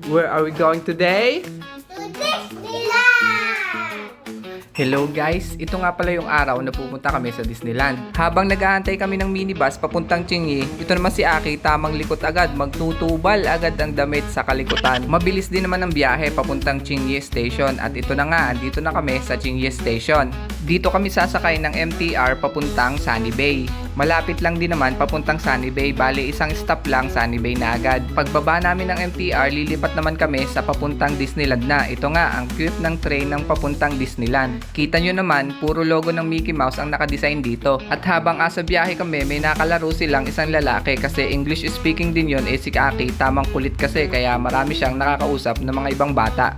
Where are we going today? To Disneyland! Hello guys, ito nga pala yung araw na pupunta kami sa Disneyland. Habang nag-aantay kami ng minibus papuntang Chingy, ito naman si Aki tamang likot agad, magtutubal agad ang damit sa kalikutan. Mabilis din naman ang biyahe papuntang Chingy Station at ito na nga, andito na kami sa Chingy Station. Dito kami sasakay ng MTR papuntang Sunny Bay. Malapit lang din naman papuntang Sunny Bay, bali isang stop lang Sunny Bay na agad. Pagbaba namin ng MTR, lilipat naman kami sa papuntang Disneyland na. Ito nga, ang cute ng train ng papuntang Disneyland. Kita nyo naman, puro logo ng Mickey Mouse ang nakadesign dito. At habang asa biyahe kami, may nakalaro silang isang lalaki kasi English speaking din yun, si Aki, tamang kulit kasi kaya marami siyang nakakausap ng mga ibang bata.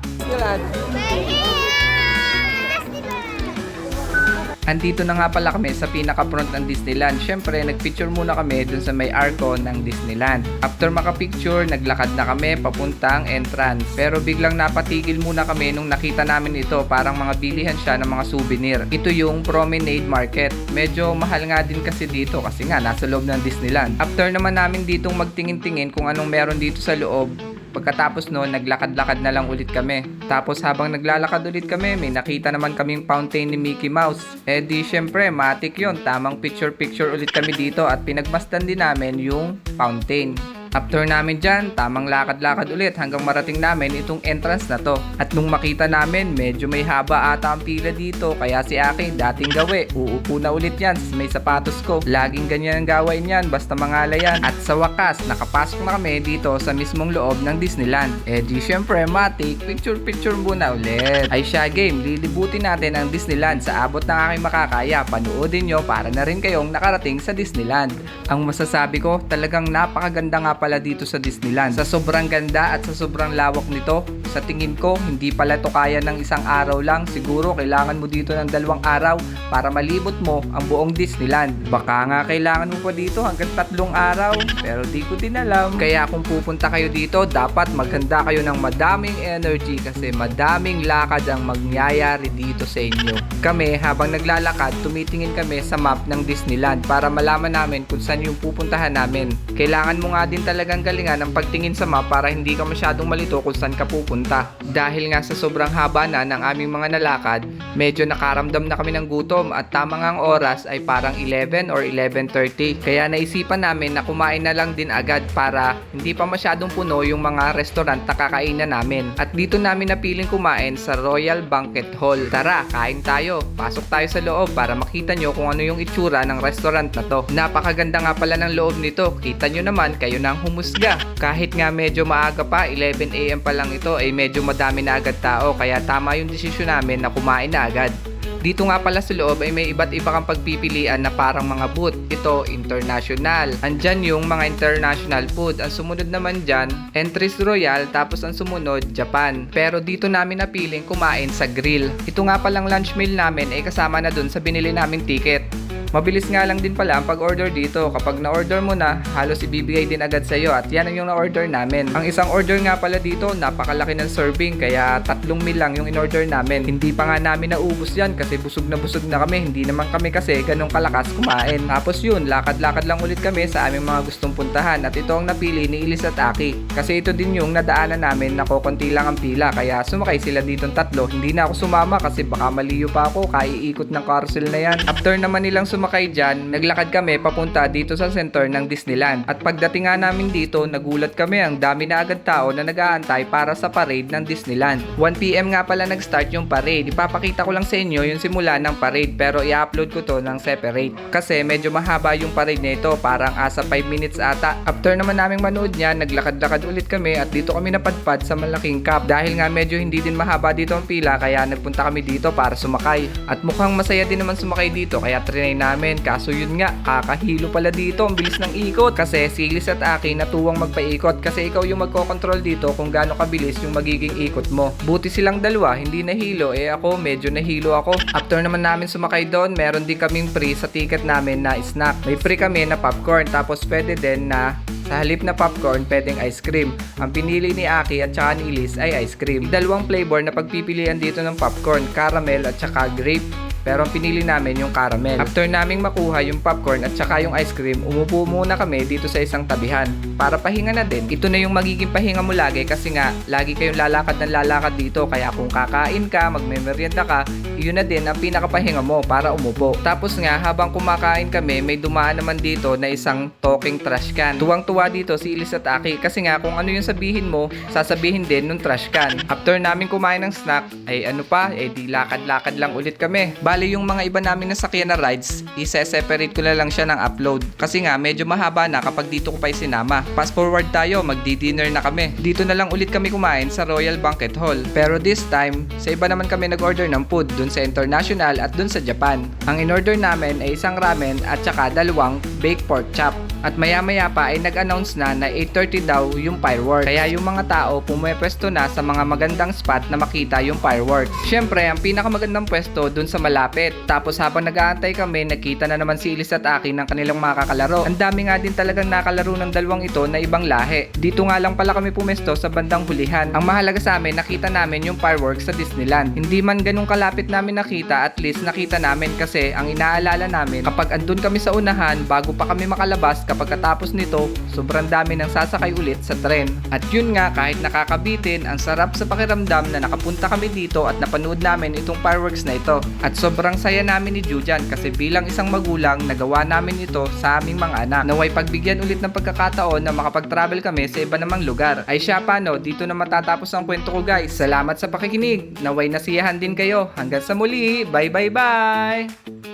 Andito na nga pala kami sa pinaka-front ng Disneyland. Syempre, nagpicture muna kami dun sa may arko ng Disneyland. After makapicture, naglakad na kami papuntang entrance. Pero biglang napatigil muna kami nung nakita namin ito. Parang mga bilihan siya ng mga souvenir. Ito yung Promenade Market. Medyo mahal nga din kasi dito kasi nga nasa loob ng Disneyland. After naman namin ditong magtingin-tingin kung anong meron dito sa loob, pagkatapos noon, naglakad-lakad na lang ulit kami. Tapos habang naglalakad ulit kami, may nakita naman kaming fountain ni Mickey Mouse. Di syempre, matik yun. Tamang picture-picture ulit kami dito at pinagmasdan din namin yung fountain. After namin dyan, tamang lakad-lakad ulit hanggang marating namin itong entrance na to. At nung makita namin, medyo may haba ata ang pila dito. Kaya si Aki, dating gawi, uupo na ulit yan sa may sapatos ko. Laging ganyan ang gawain yan, basta mangala yan. At sa wakas, nakapasok na kami dito sa mismong loob ng Disneyland. Di syempre, matik, picture-picture muna ulit. Ay siya game, lilibutin natin ang Disneyland sa abot ng aking makakaya. Panoodin nyo para na rin kayong nakarating sa Disneyland. Ang masasabi ko, talagang napakaganda nga pala dito sa Disneyland. Sa sobrang ganda at sa sobrang lawak nito, sa tingin ko, hindi pala to kaya ng isang araw lang. Siguro kailangan mo dito ng 2 araw para malibot mo ang buong Disneyland. Baka nga kailangan mo pa dito hanggang 3 araw, pero di ko din alam. Kaya kung pupunta kayo dito, dapat maghanda kayo ng madaming energy kasi madaming lakad ang mangyayari dito sa inyo. Kami, habang naglalakad, tumitingin kami sa map ng Disneyland para malaman namin kung saan yung pupuntahan namin. Kailangan mo nga din talagang galingan ang pagtingin sa map para hindi ka masyadong malito kung saan ka pupunta. Dahil nga sa sobrang haba na ng aming mga nalakad, medyo nakaramdam na kami ng gutom at tamang ang oras ay parang 11 or 11:30. Kaya naisipan namin na kumain na lang din agad para hindi pa masyadong puno yung mga restaurant na kakainan namin. At dito namin napiling kumain sa Royal Banquet Hall. Tara, kain tayo. Pasok tayo sa loob para makita nyo kung ano yung itsura ng restaurant na to. Napakaganda nga pala ng loob nito. Kita nyo naman, kayo nang humusga. Kahit nga medyo maaga pa, 11 AM pa lang ito, ay medyo madami na agad tao. Kaya tama yung desisyon namin na kumain na agad. Dito nga pala sa loob ay may iba't iba kang pagpipilian na parang mga booth. Ito, international. Andyan yung mga international food. Ang sumunod naman dyan, entries royal, tapos ang sumunod, Japan. Pero dito namin napiling kumain sa grill. Ito nga palang lunch meal namin ay kasama na dun sa binili naming ticket. Mabilis nga lang din pala ang pag-order dito. Kapag na-order mo na, halos ibibigay din agad sa'yo at yan ang yung na-order namin. Ang isang order nga pala dito, napakalaki ng serving kaya 3 meal lang yung in-order namin. Hindi pa nga namin naubos yan kasi busog na kami. Hindi naman kami kasi ganun kalakas kumain. Tapos yun, lakad-lakad lang ulit kami sa aming mga gustong puntahan at ito ang napili ni Ilis at Aki. Kasi ito din yung nadaanan namin na kokonti lang ang pila kaya sumakay sila ditong 3. Hindi na ako sumama kasi baka maliyo pa ako, kaiikot ng carousel na yan. After naman nilang sumakay dyan, naglakad kami papunta dito sa center ng Disneyland. At pagdating nga namin dito, nagulat kami, ang dami na agad tao na nag-aantay para sa parade ng Disneyland. 1 PM nga pala nag-start yung parade. Ipapakita ko lang sa inyo yung simula ng parade pero i-upload ko to ng separate. Kasi medyo mahaba yung parade nito, parang asa 5 minutes ata. After naman naming manood niya, naglakad-lakad ulit kami at dito kami napadpad sa malaking cap. Dahil nga medyo hindi din mahaba dito ang pila, kaya nagpunta kami dito para sumakay. At mukhang masaya din naman sumakay dito, kaya trinay namin. Kaso yun nga, kakahilo pala dito, ang bilis ng ikot. Kasi si Ilis at Aki natuwang magpaikot kasi ikaw yung magkocontrol dito kung gaano kabilis yung magiging ikot mo. Buti silang dalawa, hindi nahilo, ako medyo nahilo ako. After naman namin sumakay doon, meron din kaming free sa ticket namin na snack. May free kami na popcorn, tapos pwede din na sa halip na popcorn, pwedeng ice cream. Ang pinili ni Aki at saka ni Ilis ay ice cream. 2 flavor na pagpipilian dito ng popcorn, caramel at saka grape. pero ang pinili namin yung caramel. After naming makuha yung popcorn at saka yung ice cream, umupo muna kami dito sa isang tabihan para pahinga na din. Ito na yung magiging pahinga mo lagi kasi nga lagi kayong lalakad ng lalakad dito, kaya kung kakain ka, magmemeryenda ka, yun na din ang pinakapahinga mo para umupo. Tapos nga habang kumakain kami, may dumaan naman dito na isang talking trash can. Tuwang-tuwa dito si Ilis at Aki kasi nga kung ano yung sabihin mo, sasabihin din nung trash can. After namin kumain ng snack, ay ano pa, di lakad-lakad lang ulit kami. Bali yung mga iba namin nasakyan na rides, isa-separate ko na lang siya ng upload. Kasi nga medyo mahaba na kapag dito ko pa isinama. Fast forward tayo, magdi-dinner na kami. Dito na lang ulit kami kumain sa Royal Banquet Hall. Pero this time, sa iba naman kami nag-order ng food dun sa International at dun sa Japan. Ang in-order namin ay isang ramen at saka dalawang baked pork chop. At maya-maya pa ay nag-announce na 8:30 daw yung firework. Kaya yung mga tao pumwesto na sa mga magandang spot na makita yung firework. Syempre, ang pinakamagandang pwesto dun sa malapit. Tapos habang nag-aantay kami, nakita na naman si Ilis at Aki ng kanilang mga kakalaro. Ang dami nga din talagang nakalaro ng dalawang ito na ibang lahi. Dito nga lang pala kami pumesto sa bandang hulihan. Ang mahalaga sa amin, nakita namin yung fireworks sa Disneyland. Hindi man ganun kalapit namin nakita, at least nakita namin kasi ang inaalala namin, kapag andun kami sa unahan, bago pa kami makalabas, kapag katapos nito, sobrang dami ng sasakay ulit sa tren. At yun nga, kahit nakakabitin, ang sarap sa pakiramdam na nakapunta kami dito at napanood namin itong fireworks na ito. At sobrang saya namin ni Jujan kasi bilang isang magulang, nagawa namin ito sa aming mga anak. Naway pagbigyan ulit ng pagkakataon na makapag-travel kami sa iba namang lugar. Ay siya paano, dito na matatapos ang kwento ko guys. Salamat sa pakikinig. Naway nasiyahan din kayo. Hanggang sa muli. Bye bye bye!